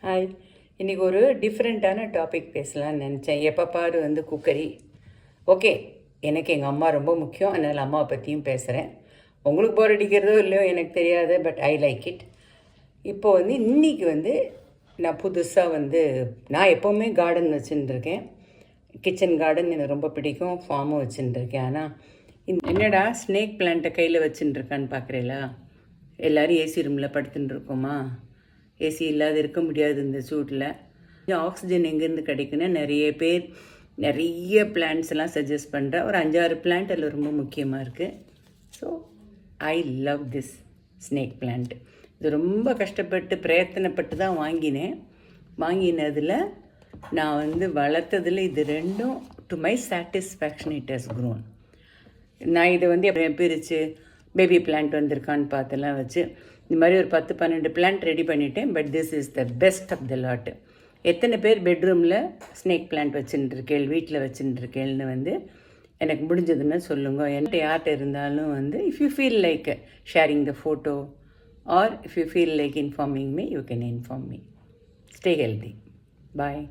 Hi, இன்றைக்கி ஒரு டிஃப்ரெண்ட்டான டாபிக் பேசலான்னு நினச்சேன். எப்போ பாரு குக்கரி. ஓகே, எனக்கு எங்கள் அம்மா ரொம்ப முக்கியம், அதனால் அம்மாவை பற்றியும் பேசுகிறேன். உங்களுக்கு போர் அடிக்கிறதோ இல்லையோ எனக்கு தெரியாது, பட் ஐ லைக் இட். இப்போது இன்றைக்கி நான் புதுசாக நான் எப்போவுமே கார்டன் வச்சுட்டுருக்கேன். கிச்சன் கார்டன் எனக்கு ரொம்ப பிடிக்கும், ஃபார்மும் வச்சுட்டுருக்கேன். ஆனால் என்னடா ஸ்னேக் பிளான்ட்டை கையில் வச்சுட்டுருக்கான்னு பார்க்குறீங்களா? எல்லோரும் ஏசி ரூமில் படுத்துட்டு இருக்கோமா? ஏசி இல்லாத இருக்க முடியாது இந்த சூட்டில். ஆக்சிஜன் எங்கேருந்து கிடைக்குன்னா நிறைய பேர் நிறைய பிளான்ட்ஸ் எல்லாம் சஜஸ்ட் பண்ணுறேன். ஒரு 5-6 பிளான்ட் அதில் ரொம்ப முக்கியமாக இருக்குது. So I love this snake plant. இது ரொம்ப கஷ்டப்பட்டு பிரயத்தனப்பட்டு தான் வாங்கினதில் நான் வளர்த்ததில் இது ரெண்டும் to my satisfaction it has grown. நான் இதை பிரித்து பேபி பிளான்ட் வந்திருக்கான்னு பார்த்தெல்லாம் வச்சு இந்த மாதிரி ஒரு 10-12 பிளான்ட் ரெடி பண்ணிட்டேன். But this is the best of the lot. எத்தனை பேர் பெட்ரூமில் ஸ்னேக் பிளான்ட் வச்சுட்டுருக்கேள், வீட்டில் வச்சுட்டுருக்கேள்னு எனக்கு முடிஞ்சதுன்னு சொல்லுங்க. என்கிட்ட யார்கிட்ட இருந்தாலும் if you feel like sharing the photo R if you feel like informing me, you can inform me. Stay healthy. Bye.